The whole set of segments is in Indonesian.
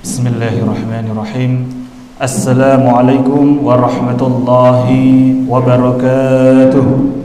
Bismillahirrahmanirrahim. Assalamualaikum warahmatullahi wabarakatuh.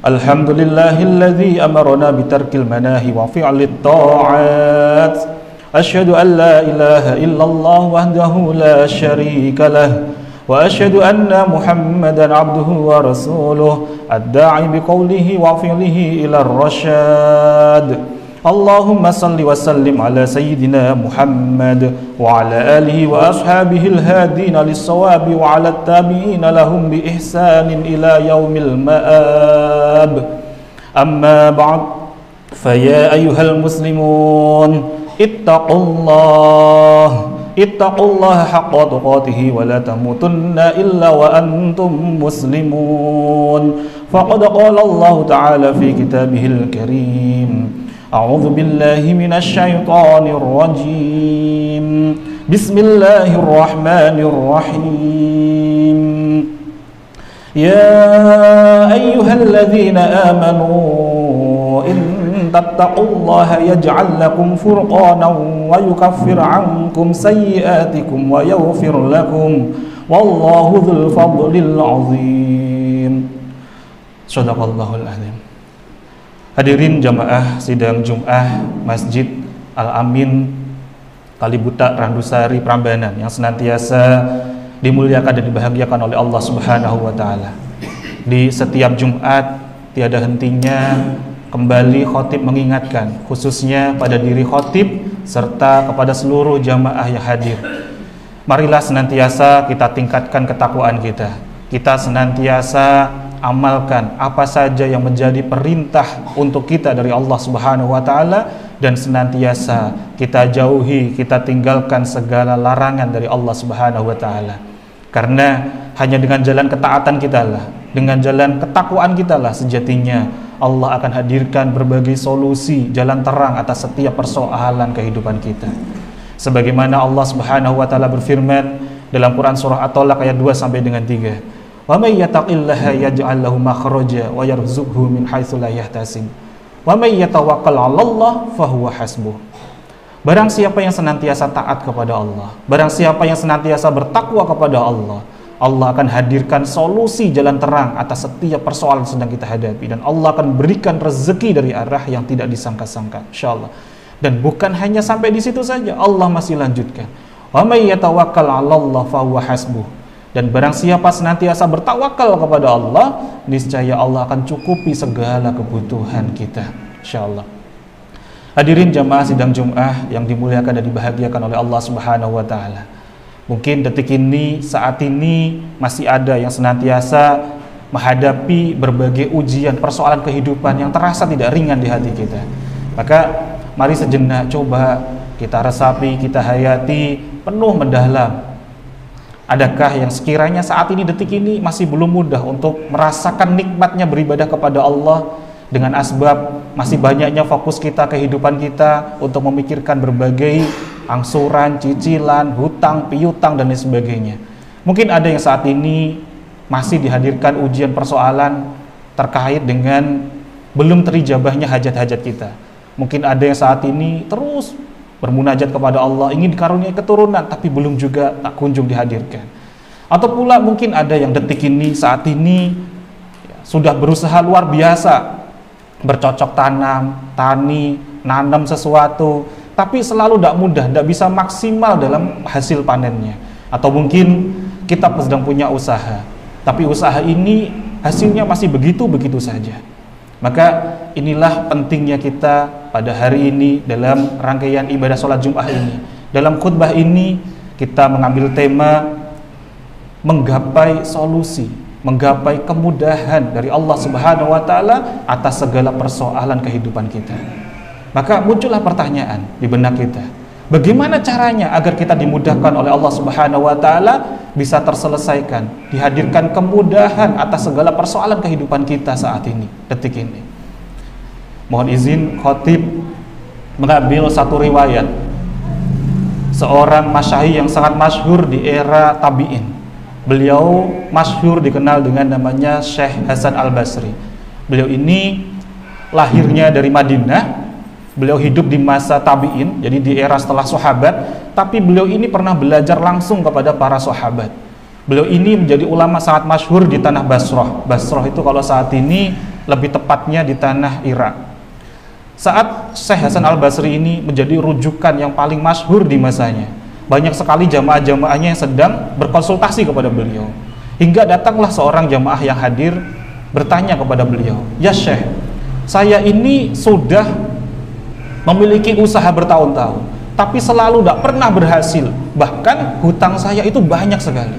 Alhamdulillahilladzi amarna bitarkil manahi wa fi'lit ta'at. Asyhadu an la ilaha illallah wahdahu la syarika lah wa asyhadu anna Muhammadan abduhu wa rasuluh ad-da'i biqaulihi wa fi'lihi ila ar-rasyad. Allahumma salli wa sallim ala sayyidina Muhammad wa ala alihi wa ashabihi al-hadina lis-sawabi wa ala at-tabi'ina lahum bi ihsanin ila yaumil ma'ab. Amma ba'd, fa ya ayyuhal muslimun ittaqullaha haqqa tuqatih wa la tamutunna illa wa antum muslimun. Faqad qala Allah ta'ala fi kitabihil karim. A'udzu billahi minasy syaithanir rajim. Bismillahirrahmanirrahim. Ya ayyuhalladzina amanu in tattaqullaha yaj'al lakum furqanan wa yukaffir 'ankum sayyi'atikum wa yaghfir lakum wallahu dzul fadlil 'azim. Shadaqallahul 'azim. Hadirin jamaah sidang Jumat Masjid Al-Amin Kalibuta Randusari Prambanan yang senantiasa dimuliakan dan dibahagiakan oleh Allah Subhanahu wa taala. Di setiap Jumat tiada hentinya kembali khotib mengingatkan, khususnya pada diri khotib serta kepada seluruh jamaah yang hadir. Marilah senantiasa kita tingkatkan ketakwaan kita. Kita senantiasa amalkan apa saja yang menjadi perintah untuk kita dari Allah Subhanahu wa taala, dan senantiasa kita jauhi, kita tinggalkan segala larangan dari Allah Subhanahu wa taala. Karena hanya dengan jalan ketaatan kita lah, dengan jalan ketakwaan kita lah sejatinya Allah akan hadirkan berbagai solusi, jalan terang atas setiap persoalan kehidupan kita. Sebagaimana Allah Subhanahu wa taala berfirman dalam Quran surah At-Talaq ayat 2 sampai dengan 3. Wa may yattaqillaha yaj'al lahu makhraja wa yarzuqhu min haitsu la yahtasib. Wa may yatawakkal 'alallahi fahuwa hasbuh. Barang siapa yang senantiasa taat kepada Allah, barang siapa yang senantiasa bertakwa kepada Allah, Allah akan hadirkan solusi jalan terang atas setiap persoalan yang sedang kita hadapi, dan Allah akan berikan rezeki dari arah yang tidak disangka-sangka, insyaallah. Dan bukan hanya sampai di situ saja, Allah masih lanjutkan. Wa may yatawakkal 'alallahi fahuwa hasbuh. Dan barang siapa senantiasa bertawakal kepada Allah, niscaya Allah akan cukupi segala kebutuhan kita, insyaallah. Hadirin jamaah sidang Jumat yang dimuliakan dan dibahagiakan oleh Allah Subhanahu wa taala. Mungkin detik ini, saat ini masih ada yang senantiasa menghadapi berbagai ujian persoalan kehidupan yang terasa tidak ringan di hati kita. Maka mari sejenak coba kita resapi, kita hayati penuh mendalam. Adakah yang sekiranya saat ini, detik ini masih belum mudah untuk merasakan nikmatnya beribadah kepada Allah, dengan asbab masih banyaknya fokus kita, kehidupan kita untuk memikirkan berbagai angsuran, cicilan, hutang, piutang, dan lain sebagainya. Mungkin ada yang saat ini masih dihadirkan ujian persoalan terkait dengan belum terijabahnya hajat-hajat kita. Mungkin ada yang saat ini terus bermunajat kepada Allah, ingin dikaruniai keturunan, tapi belum juga, tak kunjung dihadirkan. Atau pula mungkin ada yang detik ini, saat ini sudah berusaha luar biasa, bercocok tanam, tani, nanam sesuatu, tapi selalu tidak mudah, tidak bisa maksimal dalam hasil panennya. Atau mungkin kita sedang punya usaha, tapi usaha ini hasilnya masih begitu-begitu saja. Maka inilah pentingnya kita pada hari ini dalam rangkaian ibadah sholat Jumat ini. Dalam khutbah ini kita mengambil tema menggapai solusi, menggapai kemudahan dari Allah Subhanahu wa taala atas segala persoalan kehidupan kita. Maka muncullah pertanyaan di benak kita, bagaimana caranya agar kita dimudahkan oleh Allah Subhanahu wa taala, bisa terselesaikan, dihadirkan kemudahan atas segala persoalan kehidupan kita saat ini, detik ini. Mohon izin khotib mengambil satu riwayat seorang masyayikh yang sangat masyhur di era tabi'in. Beliau masyhur dikenal dengan namanya Syekh Hasan Al-Basri. Beliau ini lahirnya dari Madinah. Beliau hidup di masa tabi'in, jadi di era setelah sahabat, tapi beliau ini pernah belajar langsung kepada para sahabat. Beliau ini menjadi ulama sangat masyhur di tanah Basrah. Basrah itu kalau saat ini lebih tepatnya di tanah Irak. Saat Syekh Hasan Al-Basri ini menjadi rujukan yang paling masyhur di masanya. Banyak sekali jamaah-jamaahnya yang sedang berkonsultasi kepada beliau. Hingga datanglah seorang jamaah yang hadir bertanya kepada beliau, "Ya Syekh, saya ini sudah memiliki usaha bertahun-tahun, tapi selalu tidak pernah berhasil. Bahkan hutang saya itu banyak sekali.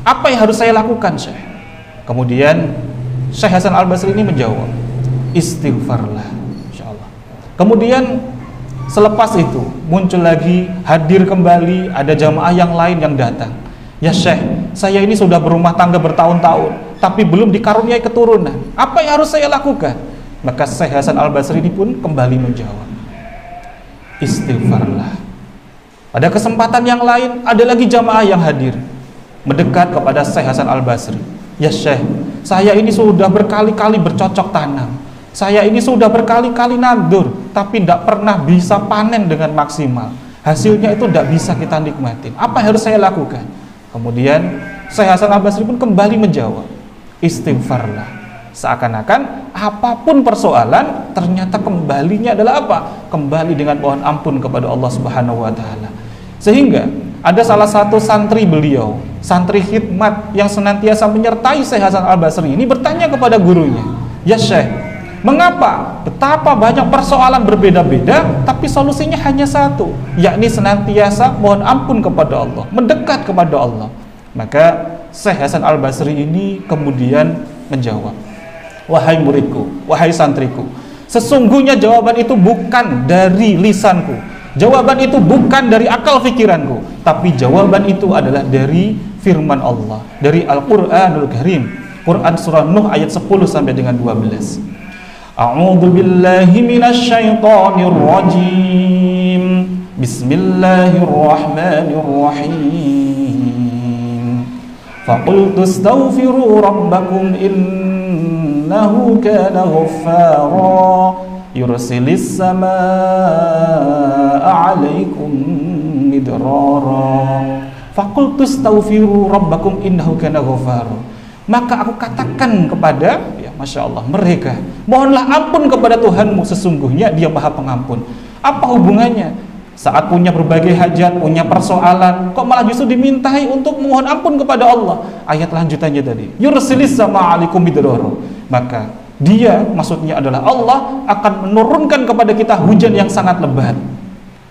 Apa yang harus saya lakukan, Syekh?" Kemudian Syekh Hasan Al-Basri ini menjawab, "Istighfarlah, insyaallah." Kemudian Selepas itu muncul lagi, hadir kembali, ada jamaah yang lain yang datang. Ya Syekh, saya ini sudah berumah tangga bertahun-tahun, tapi belum dikaruniai keturunan. Apa yang harus saya lakukan? Maka Syekh Hasan Al-Basri ini pun kembali menjawab, istighfarlah. Pada kesempatan yang lain, ada lagi jamaah yang hadir, mendekat kepada Syekh Hasan Al-Basri. Ya Syekh, saya ini sudah berkali-kali bercocok tanam, saya ini sudah berkali-kali nandur, tapi tidak pernah bisa panen dengan maksimal. Hasilnya itu tidak bisa kita nikmatin. Apa yang harus saya lakukan? Kemudian Syekh Hasan Al-Basri pun kembali menjawab, istighfarlah. Seakan-akan apapun persoalan, ternyata kembalinya adalah apa? Kembali dengan mohon ampun kepada Allah Subhanahu wa Ta'ala. Sehingga ada salah satu santri beliau, santri khidmat yang senantiasa menyertai Syekh Hasan Al-Basri ini, bertanya kepada gurunya, ya Syekh, mengapa betapa banyak persoalan berbeda-beda tapi solusinya hanya satu, yakni senantiasa mohon ampun kepada Allah, mendekat kepada Allah. Maka Syekh Hasan Al-Basri ini kemudian menjawab, wahai muridku, wahai santriku, sesungguhnya jawaban itu bukan dari lisanku, jawaban itu bukan dari akal pikiranku, tapi jawaban itu adalah dari firman Allah, dari Al-Quranul Karim, Quran surah Nuh ayat 10 sampai dengan 12. A'udzu billahi minasy syaithanir rajim. Bismillahirrahmanirrahim. Faqultu astaghfiru rabbakum innahu kana ghaffara yursilis samaa'a 'alaikum midrara. Faqultu astaghfiru rabbakum innahu kana ghaffara. Maka aku katakan kepada, ya Masya Allah, mereka, mohonlah ampun kepada Tuhanmu, sesungguhnya Dia Maha Pengampun. Apa hubungannya? Saat punya berbagai hajat, punya persoalan, kok malah justru dimintai untuk mohon ampun kepada Allah? Ayat lanjutannya tadi, yursilis sama'alikum midrara. Maka Dia, maksudnya adalah Allah, akan menurunkan kepada kita hujan yang sangat lebat.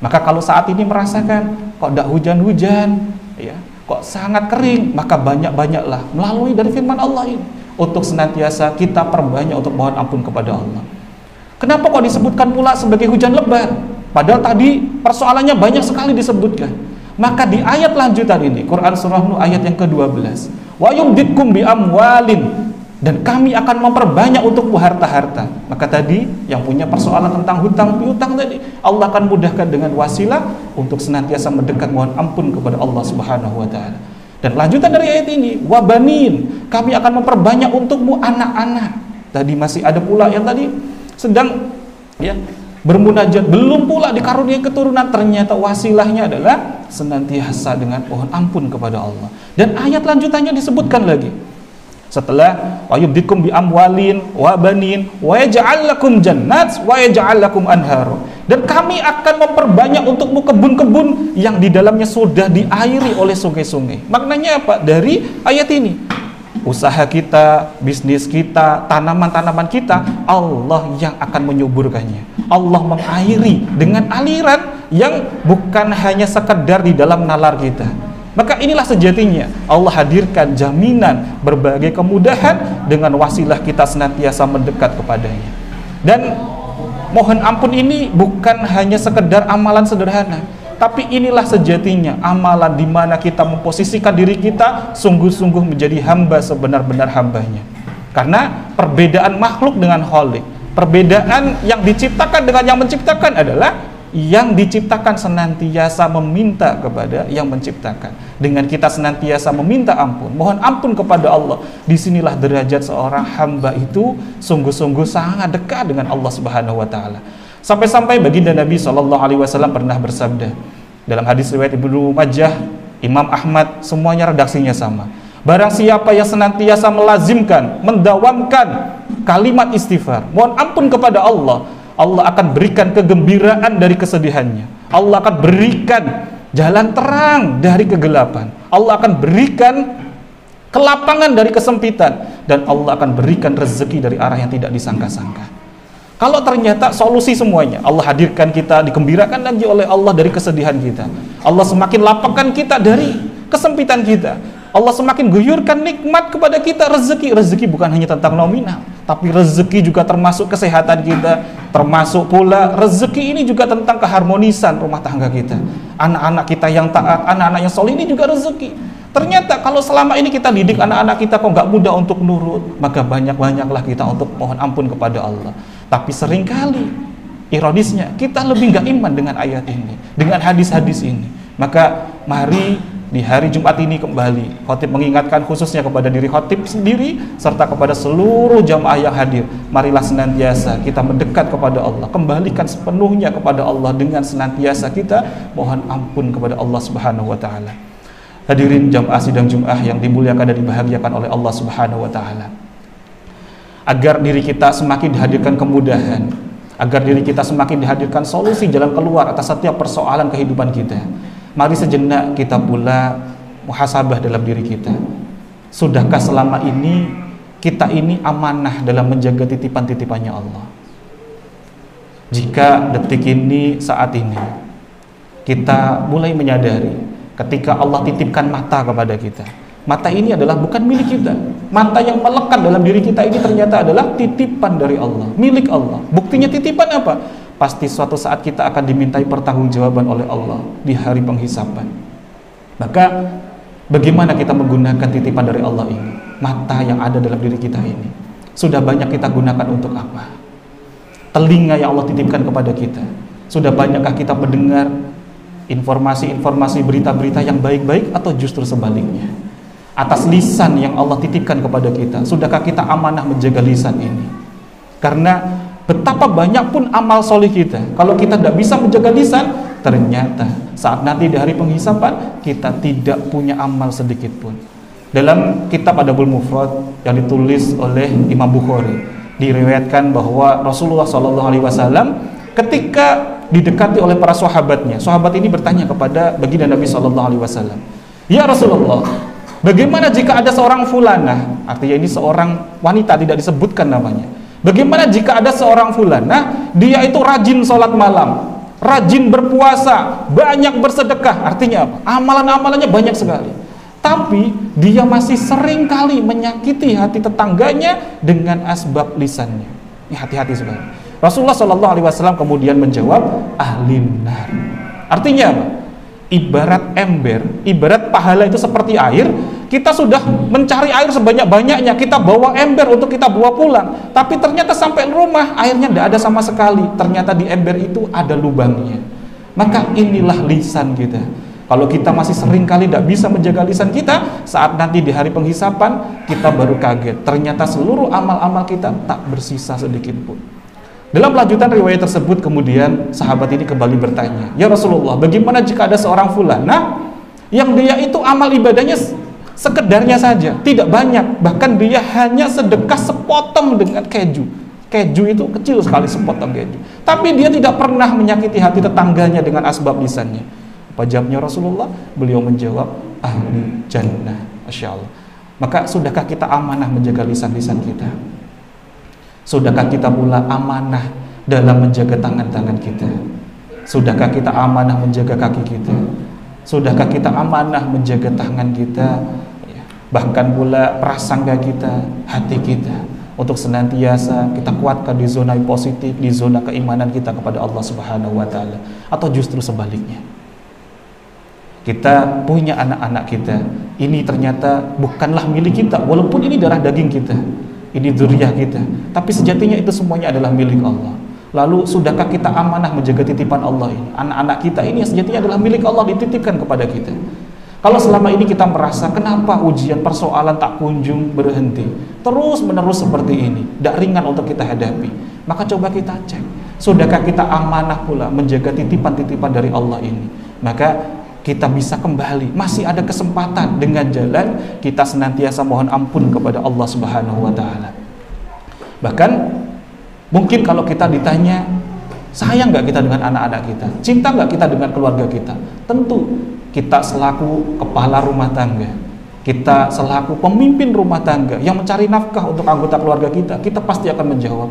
Maka kalau saat ini merasakan kok tidak hujan-hujan, ya, kok sangat kering, maka banyak-banyaklah melalui dari firman Allah ini untuk senantiasa kita perbanyak untuk mohon ampun kepada Allah. Kenapa kok disebutkan pula sebagai hujan lebat? Padahal tadi persoalannya banyak sekali disebutkan. Maka di ayat lanjutan ini, Quran surah Nuh ayat yang ke-12, wa yumditkum bi amwalin, dan kami akan memperbanyak untukmu harta-harta. Maka tadi yang punya persoalan tentang hutang piutang tadi, Allah akan mudahkan dengan wasilah untuk senantiasa mendekat mohon ampun kepada Allah Subhanahu wa Ta'ala. Dan lanjutan dari ayat ini, wabanin, kami akan memperbanyak untukmu anak-anak. Tadi masih ada pula yang tadi sedang ya bermunajat, belum pula dikaruniai keturunan, ternyata wasilahnya adalah senantiasa dengan mohon ampun kepada Allah. Dan ayat lanjutannya disebutkan lagi, setelah wa yubdikum bi amwalin wa banin wa yaj'al lakum jannat wa yaj'al lakum anhar, dan kami akan memperbanyak untukmu kebun-kebun yang di dalamnya sudah diairi oleh sungai-sungai. Maknanya apa? Dari ayat ini, usaha kita, bisnis kita, tanaman-tanaman kita, Allah yang akan menyuburkannya. Allah mengairi dengan aliran yang bukan hanya sekedar di dalam nalar kita. Maka inilah sejatinya Allah hadirkan jaminan berbagai kemudahan dengan wasilah kita senantiasa mendekat kepadanya. Dan mohon ampun ini bukan hanya sekedar amalan sederhana, tapi inilah sejatinya amalan di mana kita memposisikan diri kita sungguh-sungguh menjadi hamba sebenar-benar hambanya. Karena perbedaan makhluk dengan Khalik, perbedaan yang diciptakan dengan yang menciptakan adalah yang diciptakan senantiasa meminta kepada yang menciptakan. Dengan kita senantiasa meminta ampun, mohon ampun kepada Allah, disinilah derajat seorang hamba itu sungguh-sungguh sangat dekat dengan Allah Subhanahu wa Ta'ala. Sampai-sampai baginda Nabi SAW pernah bersabda dalam hadis riwayat Ibnu Majah, Imam Ahmad, semuanya redaksinya sama. Barang siapa yang senantiasa melazimkan, mendawamkan kalimat istighfar, mohon ampun kepada Allah, Allah akan berikan kegembiraan dari kesedihannya. Allah akan berikan jalan terang dari kegelapan. Allah akan berikan kelapangan dari kesempitan. Dan Allah akan berikan rezeki dari arah yang tidak disangka-sangka. Kalau ternyata solusi semuanya, Allah hadirkan kita, digembirakan lagi oleh Allah dari kesedihan kita. Allah semakin lapangkan kita dari kesempitan kita. Allah semakin guyurkan nikmat kepada kita, rezeki. Rezeki bukan hanya tentang nominal, tapi rezeki juga termasuk kesehatan kita, termasuk pula rezeki ini juga tentang keharmonisan rumah tangga kita. Anak-anak kita yang taat, anak-anak yang soleh ini juga rezeki. Ternyata kalau selama ini kita didik anak-anak kita kok nggak mudah untuk nurut, maka banyak-banyaklah kita untuk mohon ampun kepada Allah. Tapi seringkali ironisnya kita lebih nggak iman dengan ayat ini, dengan hadis-hadis ini. Maka mari di hari Jumat ini kembali khatib mengingatkan khususnya kepada diri khatib sendiri serta kepada seluruh jamaah yang hadir, marilah senantiasa kita mendekat kepada Allah, kembalikan sepenuhnya kepada Allah dengan senantiasa kita mohon ampun kepada Allah Subhanahu wa taala. Hadirin jamaah sidang Jumat yang dimuliakan dan dibahagiakan oleh Allah Subhanahu wa taala. Agar diri kita semakin dihadirkan kemudahan, agar diri kita semakin dihadirkan solusi jalan keluar atas setiap persoalan kehidupan kita, mari sejenak kita pula muhasabah dalam diri kita. Sudahkah selama ini kita ini amanah dalam menjaga titipan-titipannya Allah? Jika detik ini, saat ini kita mulai menyadari ketika Allah titipkan mata kepada kita, mata ini adalah bukan milik kita. Mata yang melekat dalam diri kita ini ternyata adalah titipan dari Allah, milik Allah. Buktinya titipan apa? Pasti suatu saat kita akan dimintai pertanggungjawaban oleh Allah di hari penghisaban. Maka bagaimana kita menggunakan titipan dari Allah ini? Mata yang ada dalam diri kita ini sudah banyak kita gunakan untuk apa? Telinga yang Allah titipkan kepada kita, sudah banyakkah kita mendengar informasi-informasi, berita-berita yang baik-baik, atau justru sebaliknya? Atas lisan yang Allah titipkan kepada kita, sudahkah kita amanah menjaga lisan ini? Karena betapa banyak pun amal soleh kita, kalau kita tidak bisa menjaga lisan, ternyata saat nanti di hari penghisaban kita tidak punya amal sedikit pun. Dalam kitab Adabul Mufrad yang ditulis oleh Imam Bukhari, diriwayatkan bahwa Rasulullah SAW ketika didekati oleh para sahabatnya, sahabat ini bertanya kepada baginda Nabi SAW, "Ya Rasulullah, bagaimana jika ada seorang fulanah," artinya ini seorang wanita, tidak disebutkan namanya, "bagaimana jika ada seorang fulanah, dia itu rajin sholat malam, rajin berpuasa, banyak bersedekah," artinya apa? Amalan-amalannya banyak sekali, tapi dia masih sering kali menyakiti hati tetangganya dengan asbab lisannya. Ini hati-hati sebenarnya. Rasulullah SAW kemudian menjawab, ahli nar. Artinya apa? Ibarat ember, ibarat pahala itu seperti air. Kita sudah mencari air sebanyak-banyaknya, kita bawa ember untuk kita bawa pulang, tapi ternyata sampai rumah airnya tidak ada sama sekali. Ternyata di ember itu ada lubangnya. Maka inilah lisan kita. Kalau kita masih sering kali tidak bisa menjaga lisan kita, saat nanti di hari penghisapan kita baru kaget, ternyata seluruh amal-amal kita tak bersisa sedikit pun. Dalam lanjutan riwayat tersebut kemudian sahabat ini kembali bertanya, "Ya Rasulullah, bagaimana jika ada seorang fulanah yang dia itu amal ibadahnya sekedarnya saja, tidak banyak, bahkan dia hanya sedekah sepotong dengan keju. Keju itu kecil sekali, sepotong keju. Tapi dia tidak pernah menyakiti hati tetangganya dengan asbab lisannya." Apa jawabnya Rasulullah? Beliau menjawab, ahli jannah. Masya Allah. Maka sudahkah kita amanah menjaga lisan-lisan kita? Sudahkah kita pula amanah dalam menjaga tangan-tangan kita? Sudahkah kita amanah menjaga kaki kita? Sudahkah kita amanah menjaga tangan kita? Bahkan pula prasangka kita, hati kita, untuk senantiasa kita kuatkan di zona positif, di zona keimanan kita kepada Allah Subhanahu wa taala, atau justru sebaliknya? Kita punya anak-anak kita, ini ternyata bukanlah milik kita, walaupun ini darah daging kita, ini dzurriyyah kita, tapi sejatinya itu semuanya adalah milik Allah. Lalu sudahkah kita amanah menjaga titipan Allah ini? Anak-anak kita ini sejatinya adalah milik Allah, dititipkan kepada kita. Kalau selama ini kita merasa kenapa ujian persoalan tak kunjung berhenti, terus menerus seperti ini, tidak ringan untuk kita hadapi, maka coba kita cek, sudahkah kita amanah pula menjaga titipan-titipan dari Allah ini? Maka kita bisa kembali, masih ada kesempatan dengan jalan kita senantiasa mohon ampun kepada Allah Subhanahu wa taala. Bahkan mungkin kalau kita ditanya, sayang nggak kita dengan anak-anak kita, cinta nggak kita dengan keluarga kita, tentu kita selaku kepala rumah tangga, kita selaku pemimpin rumah tangga yang mencari nafkah untuk anggota keluarga kita, kita pasti akan menjawab,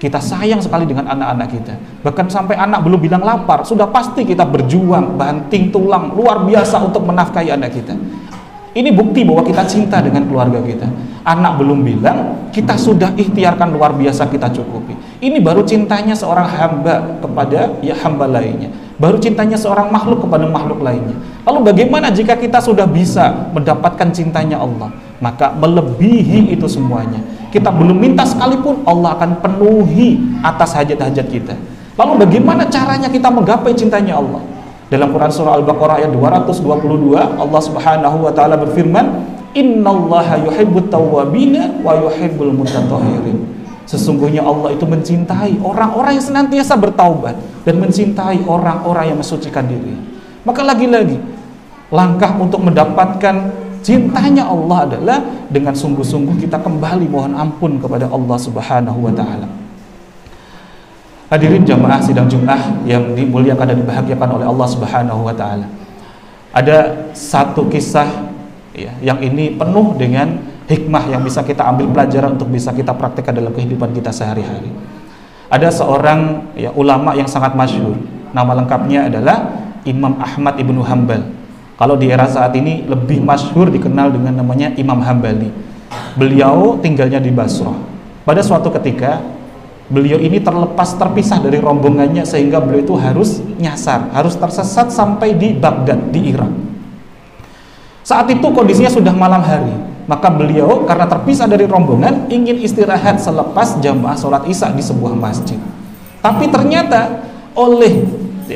kita sayang sekali dengan anak-anak kita. Bahkan sampai anak belum bilang lapar, sudah pasti kita berjuang, banting tulang luar biasa untuk menafkahi anak kita. Ini bukti bahwa kita cinta dengan keluarga kita. Anak belum bilang, kita sudah ikhtiarkan luar biasa kita cukupi. Ini baru cintanya seorang hamba kepada hamba lainnya. Baru cintanya seorang makhluk kepada makhluk lainnya. Lalu bagaimana jika kita sudah bisa mendapatkan cintanya Allah? Maka melebihi itu semuanya. Kita belum minta sekalipun, Allah akan penuhi atas hajat-hajat kita. Lalu bagaimana caranya kita menggapai cintanya Allah? Dalam Quran surah Al-Baqarah ayat 222, Allah Subhanahu wa taala berfirman, "Innallaha yuhibbut tawwabina wa yuhibbul mutatahhirin." Sesungguhnya Allah itu mencintai orang-orang yang senantiasa bertaubat dan mencintai orang-orang yang mensucikan diri. Maka lagi-lagi langkah untuk mendapatkan cintanya Allah adalah dengan sungguh-sungguh kita kembali mohon ampun kepada Allah Subhanahu wa taala. Hadirin jamaah sidang Jumat yang dimuliakan dan dibahagiakan oleh Allah Subhanahu wa taala. Ada satu kisah yang ini penuh dengan hikmah yang bisa kita ambil pelajaran untuk bisa kita praktekkan dalam kehidupan kita sehari-hari. Ada seorang ulama yang sangat masyhur. Nama lengkapnya adalah Imam Ahmad Ibnu Hanbal. Kalau di era saat ini lebih masyhur dikenal dengan namanya Imam Hambali. Beliau tinggalnya di Basrah. Pada suatu ketika beliau ini terpisah dari rombongannya sehingga beliau itu harus nyasar, harus tersesat sampai di Baghdad, di Irak. Saat itu kondisinya sudah malam hari, maka beliau karena terpisah dari rombongan ingin istirahat selepas jamaah sholat isya di sebuah masjid. Tapi ternyata oleh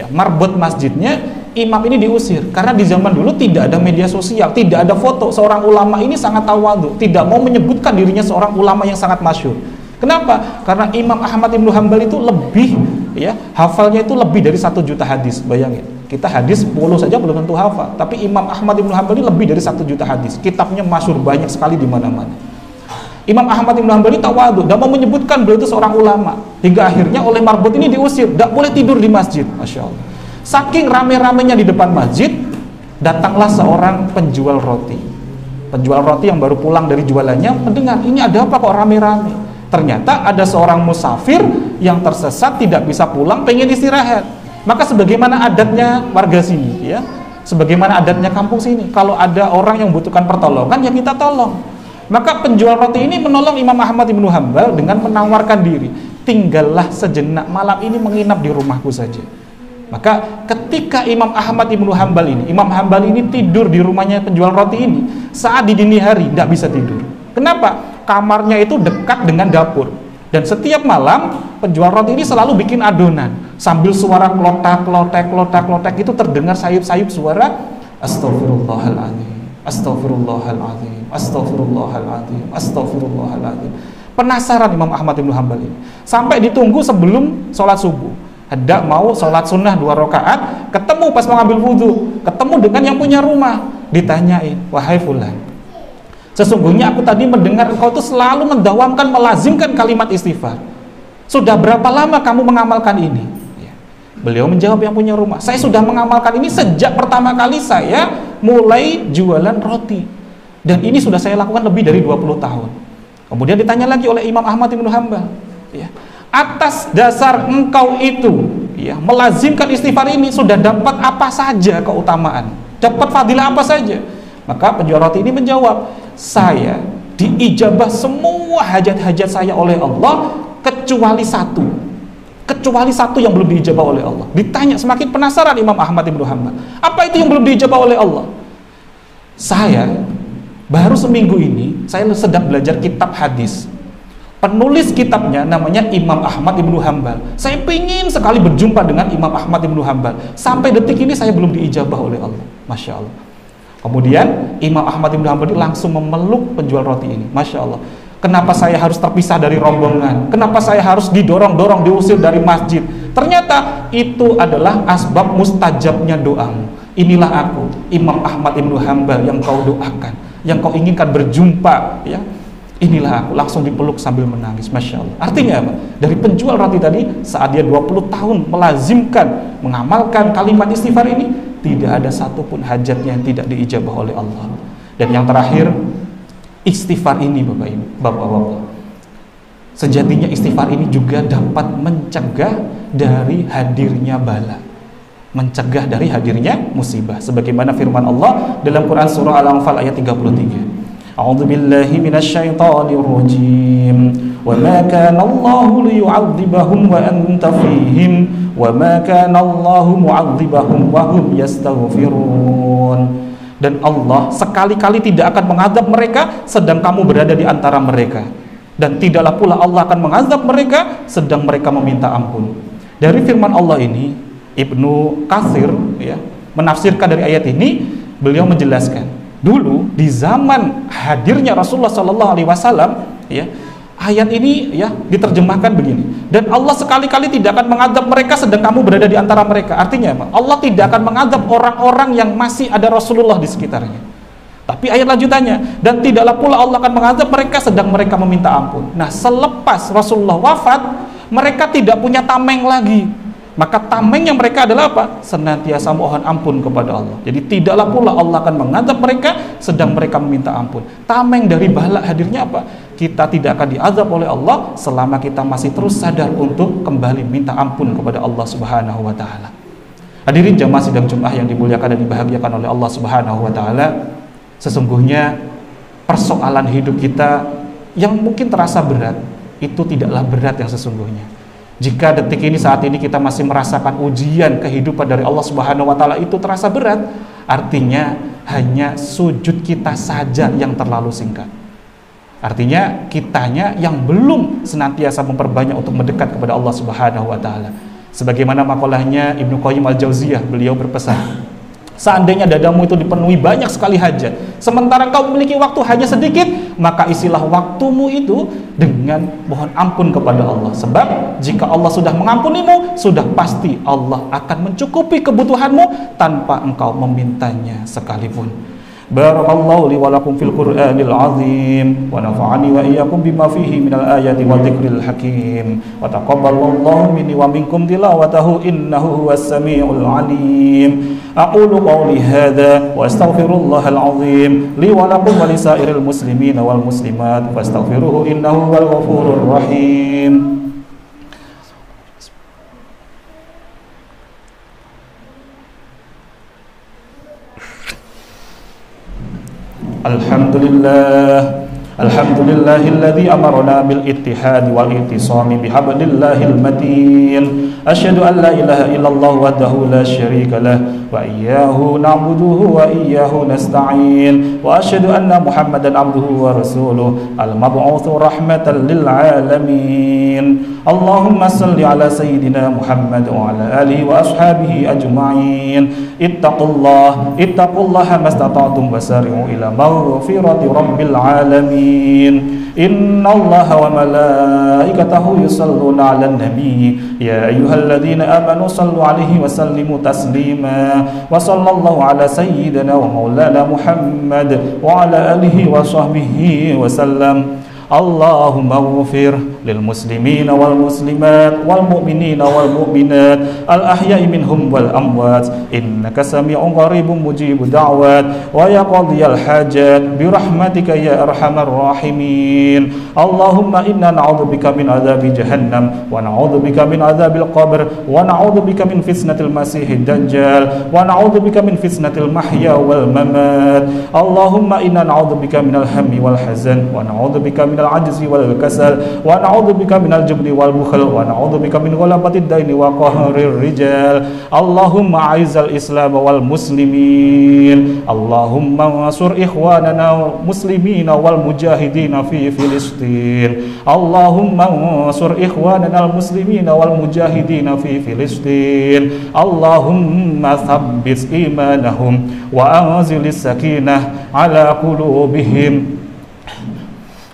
marbot masjidnya, imam ini diusir karena di zaman dulu tidak ada media sosial, tidak ada foto. Seorang ulama ini sangat tawadhu, tidak mau menyebutkan dirinya seorang ulama yang sangat masyhur. Kenapa? Karena Imam Ahmad Ibnu Hanbal itu lebih hafalnya itu lebih dari 1 juta hadis. Bayangin, kita hadis 10 saja belum tentu hafal, tapi Imam Ahmad Ibnu Hanbal lebih dari 1 juta hadis. Kitabnya masyhur banyak sekali di mana-mana. Imam Ahmad Ibnu Hanbal tawadhu, tidak mau menyebutkan beliau itu seorang ulama, hingga akhirnya oleh marbot ini diusir, tidak boleh tidur di masjid. Masya Allah. Saking rame-ramenya di depan masjid, datanglah seorang penjual roti. Penjual roti yang baru pulang dari jualannya mendengar, ini ada apa kok rame-rame? Ternyata ada seorang musafir yang tersesat, tidak bisa pulang, pengen istirahat. Maka sebagaimana adatnya warga sini, sebagaimana adatnya kampung sini, kalau ada orang yang membutuhkan pertolongan, ya kita tolong. Maka penjual roti ini menolong Imam Ahmad Ibnu Hanbal dengan menawarkan diri, tinggallah sejenak malam ini menginap di rumahku saja. Maka ketika Imam Ahmad Ibnu Hanbal ini tidur di rumahnya penjual roti ini, saat di dini hari tidak bisa tidur. Kenapa? Kamarnya itu dekat dengan dapur, dan setiap malam penjual roti ini selalu bikin adonan sambil suara klotak itu terdengar sayup-sayup suara astagfirullahaladzim, astagfirullahaladzim, astagfirullahaladzim, astagfirullahaladzim. Penasaran Imam Ahmad Ibnu Hanbal ini sampai ditunggu sebelum sholat subuh. Hendak mau sholat sunnah 2 rakaat, ketemu pas mau ngambil wudhu, ketemu dengan yang punya rumah, ditanyain, wahai fulan, sesungguhnya aku tadi mendengar engkau itu selalu mendawamkan, melazimkan kalimat istighfar. Sudah berapa lama kamu mengamalkan ini? Beliau menjawab yang punya rumah, saya sudah mengamalkan ini sejak pertama kali saya mulai jualan roti. Dan ini sudah saya lakukan lebih dari 20 tahun. Kemudian ditanya lagi oleh Imam Ahmad Ibnu Hanbal, atas dasar engkau itu melazimkan istighfar ini, sudah dapat apa saja keutamaan? Dapat fadilah apa saja? Maka penjual roti ini menjawab, saya diijabah semua hajat-hajat saya oleh Allah kecuali satu yang belum diijabah oleh Allah. Ditanya, semakin penasaran Imam Ahmad Ibnu Hanbal, apa itu yang belum diijabah oleh Allah? Saya baru seminggu ini saya sedang belajar kitab hadis. Penulis kitabnya namanya Imam Ahmad Ibnu Hanbal. Saya ingin sekali berjumpa dengan Imam Ahmad Ibnu Hanbal. Sampai detik ini saya belum diijabah oleh Allah. Masya Allah. Kemudian Imam Ahmad Ibnu Hanbal langsung memeluk penjual roti ini. Masya Allah. Kenapa saya harus terpisah dari rombongan? Kenapa saya harus didorong-dorong, diusir dari masjid? Ternyata itu adalah asbab mustajabnya doamu. Inilah aku, Imam Ahmad Ibnu Hanbal yang kau doakan, yang kau inginkan berjumpa. Inilah aku, langsung dipeluk sambil menangis. Masya Allah. Artinya apa? Dari penjual roti tadi, saat dia 20 tahun melazimkan, mengamalkan kalimat istighfar ini, tidak ada satupun hajatnya yang tidak diijabah oleh Allah. Dan yang terakhir, istighfar ini Bapak-bapak, sejatinya istighfar ini juga dapat mencegah dari hadirnya bala. mencegah dari hadirnya musibah, sebagaimana firman Allah dalam Quran surah Al-Anfal ayat 33. A'udzu billahi minasyaitonir rajim. Wa ma kana Allahu liyu'adzibahum wa anta fihim wa ma kana Allahu mu'adzibahum wa hum yastaghfirun. Dan Allah sekali-kali tidak akan mengadab mereka sedang kamu berada di antara mereka, dan tidaklah pula Allah akan mengadab mereka sedang mereka meminta ampun. Dari firman Allah ini, Ibnu Katsir ya, menafsirkan dari ayat ini, beliau menjelaskan dulu di zaman hadirnya Rasulullah Shallallahu Alaihi Wasallam ya, ayat ini ya diterjemahkan begini, dan Allah sekali-kali tidak akan mengadab mereka sedang kamu berada di antara mereka. Artinya apa? Allah tidak akan mengadab orang-orang yang masih ada Rasulullah di sekitarnya. Tapi ayat lanjutannya, dan tidaklah pula Allah akan mengadab mereka sedang mereka meminta ampun. Nah, selepas Rasulullah wafat, mereka tidak punya tameng lagi. Maka tameng yang mereka adalah apa? Senantiasa mohon ampun kepada Allah. Jadi tidaklah pula Allah akan mengadab mereka sedang mereka meminta ampun. Tameng dari bala hadirnya apa? Kita tidak akan diazab oleh Allah selama kita masih terus sadar untuk kembali minta ampun kepada Allah Subhanahu wa taala. Hadirin jamaah sidang Jumat yang dimuliakan dan dibahagiakan oleh Allah Subhanahu wa taala, sesungguhnya persoalan hidup kita yang mungkin terasa berat itu tidaklah berat yang sesungguhnya. Jika detik ini, saat ini kita masih merasakan ujian kehidupan dari Allah Subhanahu wa taala itu terasa berat, artinya hanya sujud kita saja yang terlalu singkat. Artinya kitanya yang belum senantiasa memperbanyak untuk mendekat kepada Allah Subhanahu wa taala. Sebagaimana makalahnya Ibnu Qayyim Al-Jauziyah, beliau berpesan, seandainya dadamu itu dipenuhi banyak sekali hajat, sementara kau memiliki waktu hanya sedikit, maka isilah waktumu itu dengan mohon ampun kepada Allah. Sebab jika Allah sudah mengampunimu, sudah pasti Allah akan mencukupi kebutuhanmu tanpa engkau memintanya sekalipun. Barakallahu li wa lakum fil Qur'anil azim wa nafa'ani wa iyyakum bima fihi minal ayati wa dzikril hakim wa taqabbalallahu minni wa minkum tilawatahu innahu huwas samiul alim. Aqulu qawli hadza wa astaghfirullahal azim li wa lakum wa lisairil muslimina wal muslimat fastaghfiruhu innahu huwal ghafurur rahim. Alhamdulillah, alhamdulillahilladzi amarna bil ittihadi wal ittisami bihablillahil matin. Asyhadu an la ilaha illallah wahdahu la syarika lah wa iyyahu na'buduhu wa iyyahu nasta'in wa asyhadu anna Muhammadan abduhu wa rasuluh al-mab'utsu rahmatan lil alamin. Allahumma salli ala sayyidina Muhammad wa ala alihi wa ashabihi ajma'in. Ittaqullaha mastata'tum wasari'u ila maghfirati rabbil alamin. Innallaha wa malaikatahu yusalluna 'alan nabi ya ayyuhalladzina amanu sallu 'alaihi wa sallimu taslima wa sallallahu ala sayyidina wa maulana Muhammad wa ala alihi wa sahbihi wa sallam. Allahumma ighfir lil muslimina wal muslimat wal mu'minina wal mu'minat al ahya'i minhum wal amwat innaka sami'un qaribun mujibud da'wat wa ya qadiyal hajat bi rahmatika ya arhamar rahimin. Allahumma inna na'udzubika min adzabi jahannam wa na'udzubika min adzabil qabr wa na'udzubika min fitnatil masiihid dajjal wa na'udzubika min fitnatil mahya wal mamat. Allahumma inna na'udzubika minal hammi wal hazan wa na'udzubika minal ajzi wal kasal wa na'udzubika minal jubni wal bukhl wa na'udzubika min ghalabatid daini wa qahrir rijal. Allahumma a'izzal islam wal muslimin. Allahumma ansur ikhwanana muslimina wal mujahidina fi Filistin. Allahumma ansur ikhwanana al muslimina wal mujahidina fi Filistin. Allahumma thabbit imanahum wa anzilis sakinah ala qulubihim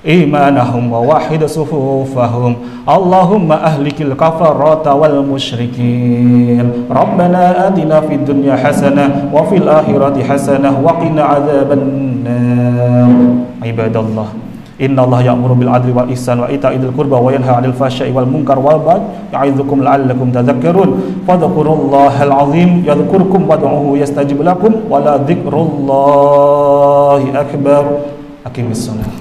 imanahum wa wahid sufufahum. Allahumma ahlikil kafarata wal musyrikin. Rabbana atina fid dunya hasanah wa fil akhirati hasanah wa qina adzabannar. Ibadallah, innallaha ya'muru bil adli wal ihsan wa ita'i dzil qurba wa yanha 'anil fahsya'i wal munkar wal baghi ya'idzukum la'allakum tadhakkarun. Fadhkurullahal 'azim yadhkurkum wad'uhu yastajib lakum wa la dzikrullahi akbar. Aqimissalah.